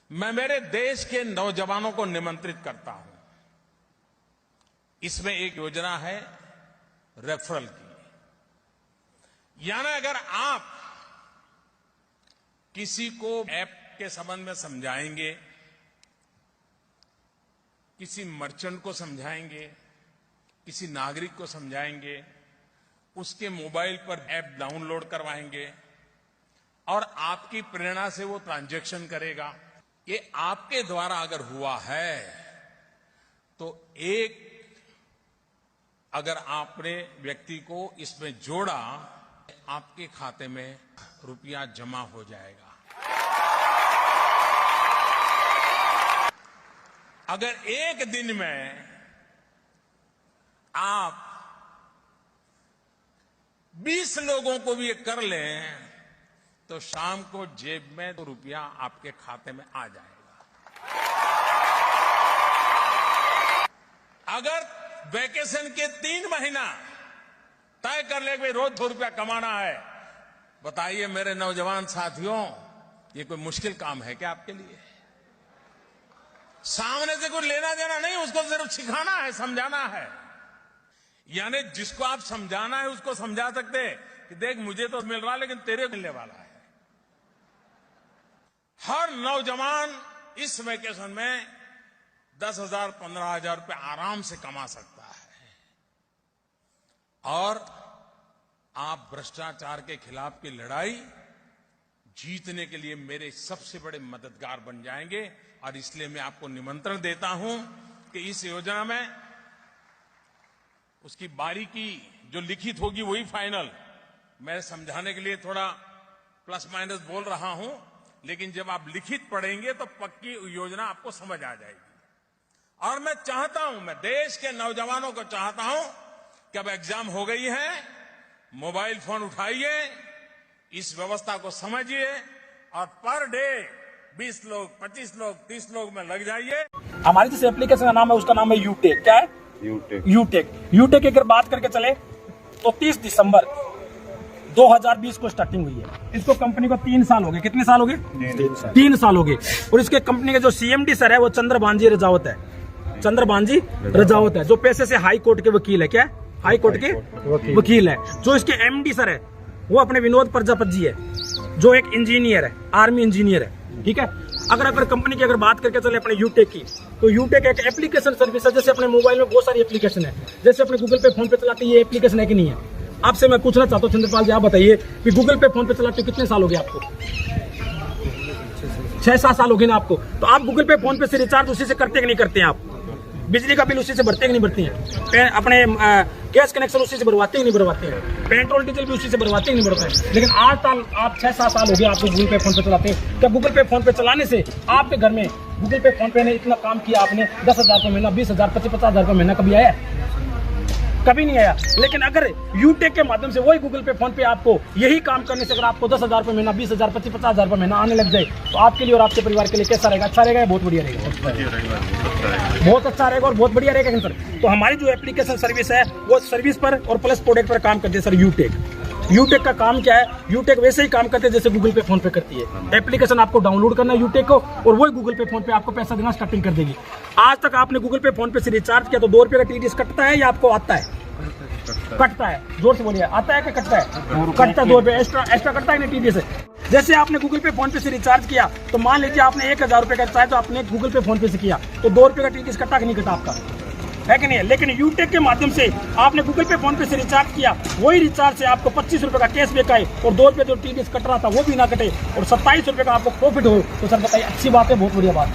मैं मेरे देश के नौजवानों को निमंत्रित करता हूं। इसमें एक योजना है रेफरल की। यानी अगर आप किसी को ऐप के संबंध में समझाएंगे, किसी मर्चेंट को समझाएंगे, किसी नागरिक को समझाएंगे, उसके मोबाइल पर ऐप डाउनलोड करवाएंगे और आपकी प्रेरणा से वो ट्रांजैक्शन करेगा, ये आपके द्वारा अगर हुआ है तो अगर आपने व्यक्ति को इसमें जोड़ा, आपके खाते में रुपया जमा हो जाएगा। अगर एक दिन में आप 20 लोगों को भी ये कर लें तो शाम को जेब में तो रुपया आपके खाते में आ जाएगा। अगर वैकेशन के 3 महीना तय कर ले कि रोज 2 रुपया कमाना है, बताइए मेरे नौजवान साथियों, ये कोई मुश्किल काम है क्या आपके लिए? सामने से कोई लेना देना नहीं, उसको सिर्फ सिखाना है, समझाना है। यानी जिसको आप समझाना है उसको समझा सकते कि देख मुझे तो मिल रहा लेकिन तेरे मिलने वाला है। हर नौजवान इस वेकेशन में 10,000 15,000 रुपए आराम से कमा सकता है और आप भ्रष्टाचार के खिलाफ की लड़ाई जीतने के लिए मेरे सबसे बड़े मददगार बन जाएंगे। और इसलिए मैं आपको निमंत्रण देता हूं कि इस योजना में उसकी बारीकी जो लिखित होगी वही फाइनल। मैं समझाने के लिए थोड़ा प्लस माइनस बोल रहा हूं, लेकिन जब आप लिखित पढ़ेंगे तो पक्की योजना आपको समझ आ जाएगी। और मैं चाहता हूं, मैं देश के नौजवानों को चाहता हूं कि अब एग्जाम हो गई है, मोबाइल फोन उठाइए, इस व्यवस्था को समझिए और पर डे 20 लोग 25 लोग 30 लोग में लग जाइए। हमारी जिस एप्लीकेशन का नाम है उसका नाम है यूटेक। क्या है? यूटेक की अगर बात करके चले तो 30 दिसंबर 2020 को स्टार्टिंग हुई है। इसको कंपनी को 3 साल हो गए। कितने साल हो गए? 3 साल हो गए। और इसके कंपनी के जो सीएमडी सर है वो चंद्रबांजी रजावत है। चंद्रबांजी रजावत है जो पैसे से हाई कोर्ट के वकील है। क्या है? हाई कोर्ट के वकील है। जो इसके एमडी सर है वो अपने विनोद प्रजापति जी है, जो एक इंजीनियर है, आर्मी इंजीनियर है। ठीक है। अगर कंपनी की अगर बात करके चले अपने यूटेक की, तो यूटेक एक एप्लीकेशन सर्विस है। जैसे अपने मोबाइल में बहुत सारी एप्लीकेशन है, जैसे अपने गूगल पे फोन पे चलाते ये एप्लीकेशन है कि नहीं है? आपसे मैं पूछना चाहता हूँ चंद्रपाल जी, आप बताइए कि गूगल पे फोन पे चलाते कितने साल हो गए आपको? 6-7 साल हो गए ना आपको। तो आप गूगल पे फोन पे से रिचार्ज उसी से करते कि नहीं करते हैं? आप बिजली का बिल उसी से भरते कि नहीं भरते हैं? अपने गैस कनेक्शन उसी से भरवाते कि नहीं भरवाते हैं? पेट्रोल डीजल भी उसी से भरवाते कि नहीं भरवाते हैं? लेकिन आज साल आप 6-7 साल हो गए आपको गूगल पे फोन पे चलाते हैं। क्या गूगल पे फोन पे चलाने से आपके घर में गूगल पे फोन पे ने इतना काम किया आपने 10,000 रुपये महीना, 20,000, 50,000 रुपये महीना कभी आया? कभी नहीं आया। लेकिन अगर यूटेक के माध्यम से वही गूगल पे फोन पे आपको यही काम करने से अगर आपको 10,000 रुपये महीना, 20,000, 50,000 रुपये महीना आने लग जाए तो आपके लिए और आपके परिवार के लिए कैसा रहेगा? अच्छा रहेगा या बहुत बढ़िया रहेगा? बहुत अच्छा रहेगा और बहुत बढ़िया रहेगा सर। तो हमारी जो एप्लीकेशन सर्विस है वो सर्विस पर और प्लस प्रोडक्ट पर काम करते हैं सर यूटेक का काम क्या है? यूटेक वैसे ही काम करते हैं जैसे गूगल पे फोन पे करती है। एप्लीकेशन आपको डाउनलोड करना है यूटेक को और वही गूगल पे फोन पे आपको पैसा देना स्टार्टिंग कर देगी। आज तक आपने गूगल पे फोन पे से रिचार्ज किया तो 2 रुपये का टीडीएस कटता है या आपको आता है? कटता है। जोर से बोलिए, आता है कि कटता है? कटता है। 2 रुपये एक्स्ट्रा कटता है ना टीडीएस से। जैसे आपने गूगल पे फोन पे से रिचार्ज किया तो मान लीजिए आपने 1,000 रुपये का रिचार्ज तो आपने गूगल पे फोन पे से किया तो 2 रुपये का टीडीएस कटा कि नहीं कटा आपका? है कि नहीं है? लेकिन यूटेक के माध्यम से आपने गूगल पे फोन पे से रिचार्ज किया, वही रिचार्ज से आपको 25 रुपये का कैशबैक आए और 2 रुपये जो टीडीएस कट रहा था वो भी ना कटे और 27 रुपये का आपको प्रॉफिट हो। तो सर बताइए, अच्छी बात है? बहुत बढ़िया बात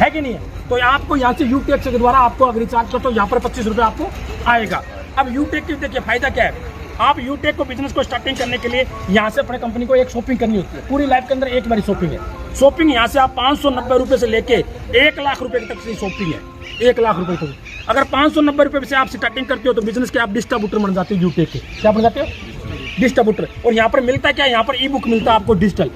है कि नहीं है? तो आपको यहाँ से यूटेक के द्वारा आपको अगर रिचार्ज करते हो यहाँ पर 25 रुपये आपको आएगा। अब यूटेक के देखिए फायदा क्या है। आप यूटेक को बिजनेस को स्टार्टिंग करने के लिए यहाँ से अपने कंपनी को एक शॉपिंग करनी होती है। पूरी लाइफ के अंदर एक बारी शॉपिंग है। शॉपिंग यहाँ से आप 590 रुपये से लेके 1 लाख रुपए तक की शॉपिंग है। 1 लाख रुपए तक अगर 590 रुपये से आप स्टार्टिंग करते हो तो बिजनेस के आप डिस्ट्रीब्यूटर बन जाते हो यूटेक के। क्या बन जाते हो? डिस्ट्रीब्यूटर। और यहाँ पर मिलता क्या है? यहाँ पर ई बुक मिलता है आपको डिजिटल।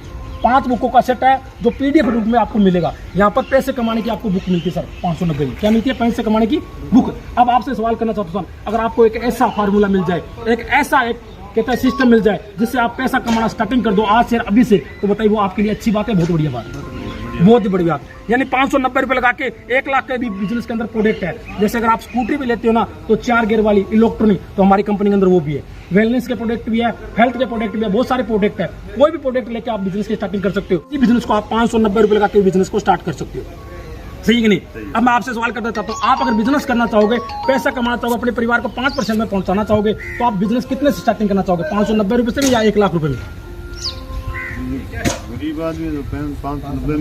5 बुकों का सेट है जो पीडीएफ रूप में आपको मिलेगा। यहाँ पर पैसे कमाने की आपको बुक मिलती है सर 590 की। क्या मिलती है? पैसे कमाने की बुक। अब आपसे सवाल करना चाहता हूँ, अगर आपको एक ऐसा फार्मूला मिल जाए, एक ऐसा एक कहता है सिस्टम मिल जाए जिससे आप पैसा कमाना स्टार्टिंग कर दो आज से अभी से, तो बताइए वो आपके लिए अच्छी बात है, बहुत बढ़िया बात है, बहुत ही बड़ी बात। यानी 590 रुपए लगा के 1 लाख के भी बिजनेस के अंदर प्रोडक्ट है। जैसे अगर आप स्कूटरी भी लेते हो ना तो 4 गियर वाली इलेक्ट्रॉनिक, तो हमारी कंपनी के अंदर वो भी है। वेलनेस के प्रोडक्ट भी है, हेल्थ के प्रोडक्ट भी है, बहुत सारे प्रोडक्ट है। कोई भी प्रोडक्ट लेके आप बिजनेस की स्टार्टिंग कर सकते हो। इस बिजनेस को आप 590 रुपए लगा के बिजनेस को स्टार्ट कर सकते हो, सही कि नहीं। अब मैं आपसे सवाल करना चाहता हूँ, आप अगर बिजनेस करना चाहोगे, पैसा कमाना चाहोगे, अपने परिवार को 5% में पहुंचाना चाहोगे, तो आप बिजनेस कितने से स्टार्टिंग करना चाहोगे, 590 रुपए से या 1 लाख रुपए में?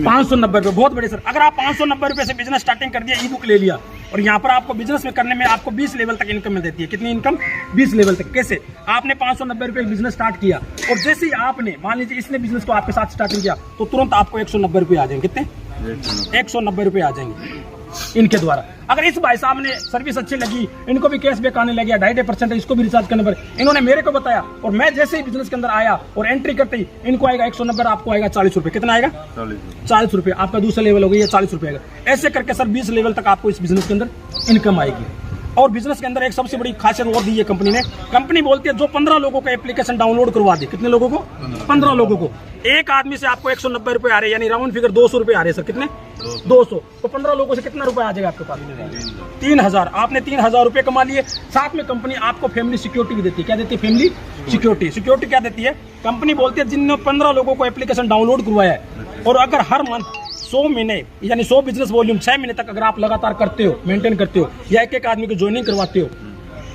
590 रुपए बहुत बड़े सर। अगर आप 590 रुपए से बिजनेस स्टार्टिंग कर दिया, ई बुक ले लिया, और यहाँ पर आपको बिजनेस में करने में आपको 20 लेवल तक इनकम मिल देती है। कितनी इनकम? 20 लेवल तक। कैसे? आपने 590 रुपए बिजनेस स्टार्ट किया, और जैसे ही आपने मान लीजिए इसने बिजनेस को आपके साथ स्टार्टिंग किया, तो तुरंत आपको 190 रुपए आ जाएंगे। कितने? 190 रुपए आ जाएंगे इनके द्वारा। अगर इस भाई साहब ने सर्विस अच्छी लगी, इनको भी कैशबैक आने लगे, 2.5% इसको भी रिचार्ज करने पर, इन्होंने मेरे को बताया, और मैं जैसे ही बिजनेस के अंदर आया और एंट्री करते ही इनको आएगा 190, आपको आएगा 40 रुपए। कितना आएगा? 40 रुपए। आपका दूसरा लेवल हो गया, 40 रुपए आएगा। ऐसे करके सर 20 लेवल तक आपको इस बिजनेस के अंदर इनकम आएगी। और बिजनेस के अंदर एक सबसे बड़ी खासियत और दी है कंपनी ने। कंपनी बोलती है जो 15 लोगों का एप्लीकेशन डाउनलोड करवा दे, कितने लोगों को? 15 लोगों को। एक आदमी से आपको 190 रुपए आ रहे हैं, यानी राउंड फिगर 200 रुपए आ रहे हैं सर। कितने? 200। तो 15 लोगों से कितना रुपए आ जाएगा आपके पास? 3000। आपने 3000 रुपए कमा लिए। साथ में कंपनी आपको फैमिली सिक्योरिटी भी देती है। क्या देती है? Family security. सिक्योरिटी क्या देती है? कंपनी बोलती है जिनने 15 लोगों को एप्लीकेशन डाउनलोड करवाया है, और अगर हर मंथ 100 महीने यानी 100 बिजनेस वॉल्यूम 6 महीने तक अगर आप लगातार करते हो, मेंटेन करते हो, या एक आदमी को ज्वाइनिंग करवाते हो,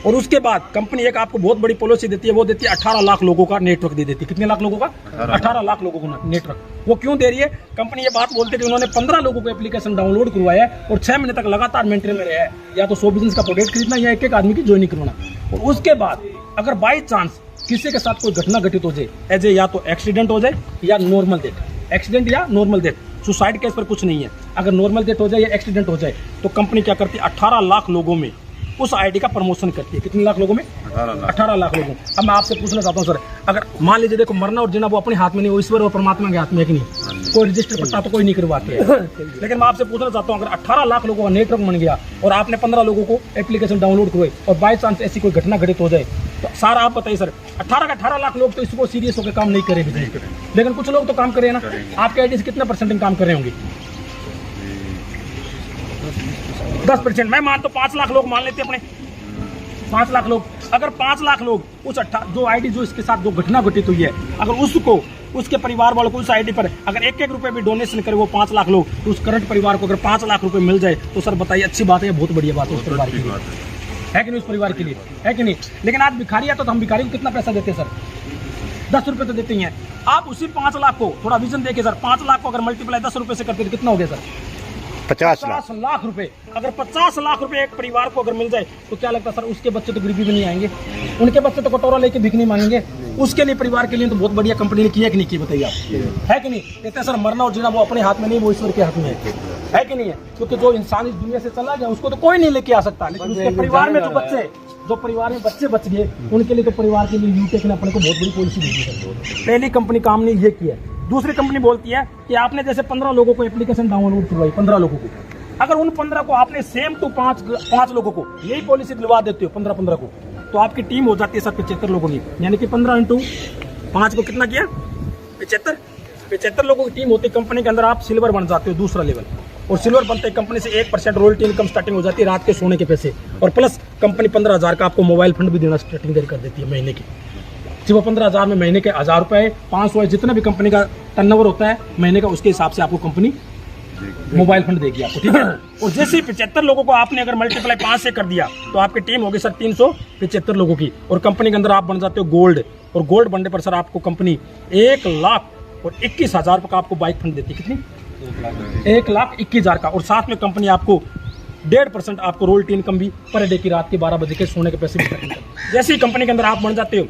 और उसके बाद कंपनी एक आपको बहुत बड़ी पॉलिसी देती है, वो देती है 18 लाख लोगों का नेटवर्क दे देती है। कितने लाख लोगों का? 18 लाख लोगों को नेटवर्क। वो क्यों दे रही है? कंपनी ये बात बोलती है कि उन्होंने 15 लोगों को एप्लीकेशन डाउनलोड करवाया है और 6 महीने तक लगातार मेंटेन में रहा है, या तो 100 बिजनेस का प्रोडक्ट खरीदना या एक आदमी की ज्वाइनिंग करवाना। और उसके बाद अगर बाई चांस किसी के साथ कोई घटना घटित हो जाए, एज या तो एक्सीडेंट हो जाए या नॉर्मल डेथ, एक्सीडेंट या नॉर्मल डेथ, सुसाइड केस पर कुछ नहीं है, अगर नॉर्मल डेथ हो जाए या एक्सीडेंट हो जाए, तो कंपनी क्या करती है? 18 लाख लोगों में उस आईडी का प्रमोशन करती है। कितने लाख लोगों में? 18 लाख लोगों। अब मैं आपसे पूछना चाहता हूँ सर, अगर मान लीजिए देखो मरना और जीना वो अपने हाथ में नहीं, वो ईश्वर और परमात्मा के हाथ में है कि नहीं? कोई रजिस्टर पट्टा तो कोई नहीं करवाते है। लेकिन मैं आपसे पूछना चाहता हूँ, अगर 18 लाख लोगों का नेटवर्क बन गया और आपने 15 लोगों को एप्लीकेशन डाउनलोड करवाई, और बाई चांस ऐसी कोई घटना घटित हो जाए, तो सारा आप बताइए सर, 18 लाख लोग तो इसको सीरियस होकर काम नहीं करेंगे, लेकिन कुछ लोग तो काम करें ना। आपके आईडी से कितना परसेंट काम कर रहे होंगे? 10%। मैं मान तो 5 लाख लोग मान लेते अपने, 5 लाख लोग। अगर 5 लाख लोग उस जो आईडी जो इसके साथ जो घटना घटित हुई है, अगर उसको उसके परिवार वालों को उस आईडी पर अगर 1-1 रुपए भी डोनेशन करे वो 5 लाख लोग, तो उस करंट परिवार को अगर 5 लाख रुपए मिल जाए, तो सर बताइए अच्छी बात है, बहुत बढ़िया बात है उस परिवार के लिए, है कि नहीं? उस परिवार के लिए है कि नहीं? लेकिन आज भिखारी है तो हम भिखारी को कितना पैसा देते हैं सर? 10 रुपए तो देते ही हैं। आप उसी 5 लाख को थोड़ा विजन देखिए सर, 5 लाख को अगर मल्टीप्लाई 10 रुपए से करते तो कितना हो गया सर? 50 लाख रुपए। अगर 50 लाख रुपए एक परिवार को अगर मिल जाए, तो क्या लगता है सर, उसके बच्चे तो गरीबी में नहीं आएंगे, उनके बच्चे तो कटोरा लेके भीख नहीं मांगेंगे। उसके लिए परिवार के लिए तो बहुत बढ़िया कंपनी ने किया कि नहीं की? बताइए आप, है कि नहीं? कहते हैं सर मरना और जीना वो अपने हाथ में नहीं, वो ईश्वर के हाथ में है कि नहीं है? क्योंकि जो इंसान इस दुनिया से चला गया उसको तो कोई नहीं लेके आ सकता, लेकिन उसके परिवार में जो परिवार में बच्चे बच गए, उनके लिए तो परिवार के लिए यूटेक ने अपने को बहुत बड़ी पॉलिसी दी है। पहली कंपनी काम ने ये किया है। दूसरी कंपनी बोलती है कि आपने जैसे 15 लोगों को एप्लीकेशन डाउनलोड करवाई, 15 लोगों को, अगर उन 15 को आपने सेम टू 5 लोगों को यही पॉलिसी दिलवा देते हो, 15 को, तो आपकी टीम हो जाती है सर 75 लोगों की। यानी कि 15 × 5 को कितना किया? 75 लोगों की टीम होती है कंपनी के अंदर। आप सिल्वर बन जाते हो, दूसरा लेवल, और सिल्वर बनते कंपनी से 1% रॉयल्टी इनकम स्टार्टिंग हो जाती है, रात के सोने के पैसे, और प्लस कंपनी 15,000 का आपको मोबाइल फंड भी देना स्टार्टिंग कर देती है महीने की। जब वो 15,000 में महीने के 1000 रुपए 500 है, जितना भी कंपनी का टर्नओवर होता है महीने का, उसके हिसाब से आपको कंपनी मोबाइल फंड देगी आपको, ठीक है। और जैसे 75 लोगों को आपने अगर मल्टीप्लाई 5 से कर दिया, तो आपकी टीम होगी सर 375 लोगों की, और कंपनी के अंदर आप बन जाते हो गोल्ड, और गोल्ड बनने पर सर आपको कंपनी 1,21,000 का आपको बाइक फंड देती है। कितनी? 1,21,000 का। और साथ में कंपनी आपको 1.5% आपको रॉयल्टी इनकम भी पर डे की, रात के 12 बजे के सोने के पैसे भी। जैसे ही कंपनी के अंदर आप बन जाते हो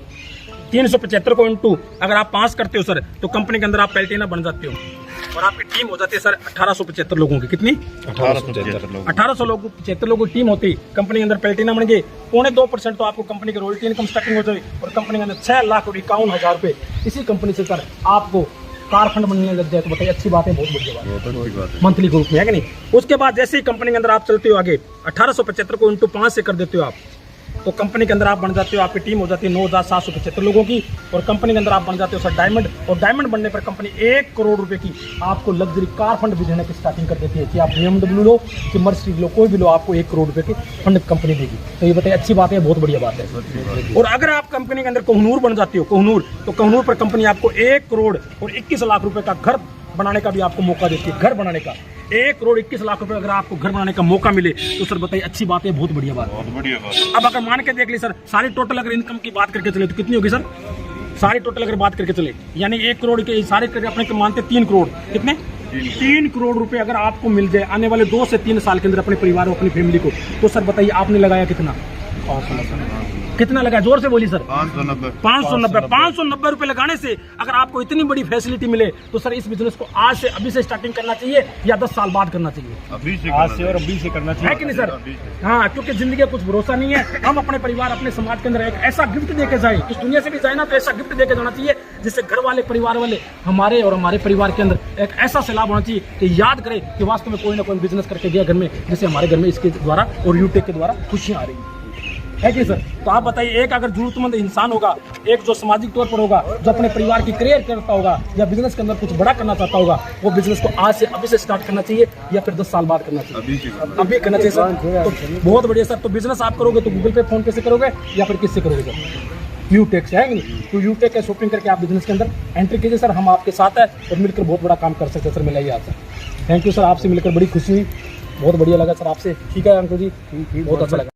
375 को इंटू अगर आप 5 करते हो सर, तो कंपनी के अंदर आप पैल्टीना बन जाते हो, और आपकी टीम हो जाती है सर 1875 लोगों की। कितनी? 1800 लोगों 75 लोगों की टीम होती कंपनी के अंदर, पैल्टीना बन गए 2.25%, तो आपको कंपनी की रॉयल्टी इनकम स्टार्टिंग हो जाए, और कंपनी के अंदर 6,51,000 रुपए इसी कंपनी से सर आपको कार फंड बनने लग जाए, तो बताइए अच्छी बात है, बहुत बढ़िया बात है, मंथली ग्रुप में, है कि नहीं? उसके बाद जैसे ही कंपनी के अंदर आप चलते हो आगे, 1875 को इंटू 5 से कर देते हो आप, तो कंपनी के अंदर आप बन जाते हो, आपकी टीम हो जाती है 9,775 लोगों की, और कंपनी के अंदर आप बन जाते हो सर डायमंड, और डायमंड बनने पर कंपनी 1 करोड़ रुपए की आपको लग्जरी कार फंड भी देने की स्टार्टिंग कर देती है कि आप BMW लो कि मर्सिडीज लो, कोई भी लो, आपको 1 करोड़ रुपए की फंड कंपनी देगी। तो ये बताइए अच्छी बात है, बहुत बढ़िया बात है। और अगर आप कंपनी के अंदर कोहनूर बन जाते हो, कोहनूर, तो कोहनूर पर कंपनी आपको 1 करोड़ और 21 लाख रुपए का घर बनाने का भी आपको मौका देती है। घर बनाने का 1 करोड़ 21 लाख रुपए अगर आपको घर बनाने का मौका मिले तो सर बताइए अच्छी बात है, बहुत बढ़िया बात है। अब अगर मान के देख ली सर, सारी टोटल अगर इनकम की बात करके चले तो कितनी होगी सर? सारी टोटल अगर बात करके चले यानी 1 करोड़ के सारे करके अपने मानते 3 करोड़, कितने 3 करोड़ रुपए अगर आपको मिल जाए आने वाले 2 से 3 साल के अंदर अपने परिवार और अपनी फैमिली को, तो सर बताइए आपने लगाया कितना? कितना लगा? जोर से बोली सर। 590 रुपए लगाने से अगर आपको इतनी बड़ी फैसिलिटी मिले तो सर इस बिजनेस को आज से अभी से स्टार्टिंग करना चाहिए या 10 साल बाद करना चाहिए? आज से और अभी से करना चाहिए, है कि नहीं सर? हाँ, क्योंकि जिंदगी का कुछ भरोसा नहीं है। हम अपने परिवार, अपने समाज के अंदर एक ऐसा गिफ्ट देके जाए, इस दुनिया से भी जाए ना तो ऐसा गिफ्ट देके जाना चाहिए जिससे घर वाले, परिवार वाले, हमारे और हमारे परिवार के अंदर एक ऐसा सैलाब होना चाहिए कि याद करे कि वास्तव में कोई ना कोई बिजनेस करके गया घर में, जैसे हमारे घर में इसके द्वारा और यूटेक के द्वारा खुशियां आ रही है कि सर? तो आप बताइए, एक अगर जरूरतमंद इंसान होगा, एक जो सामाजिक तौर पर होगा, जो अपने परिवार की केयर करता होगा या बिजनेस के अंदर कुछ बड़ा करना चाहता होगा, वो बिजनेस को आज से अभी से स्टार्ट करना चाहिए या फिर 10 साल बाद करना चाहिए? अभी करना चाहिए सर। तो बहुत बढ़िया सर। तो बिजनेस आप करोगे तो गूगल पे, फोन पे से करोगे या फिर किससे करोगे सर? यूटेक से, है नहीं? तो यूटेक का शॉपिंग करके आप बिजनेस के अंदर एंट्री कीजिए सर, हम आपके साथ है और मिलकर बहुत बड़ा काम कर सकते हैं सर। मिलाइए आपसे। थैंक यू सर, आपसे मिलकर बड़ी खुशी हुई, बहुत बढ़िया लगा सर आपसे। ठीक है अंकुर जी, बहुत अच्छा लगा।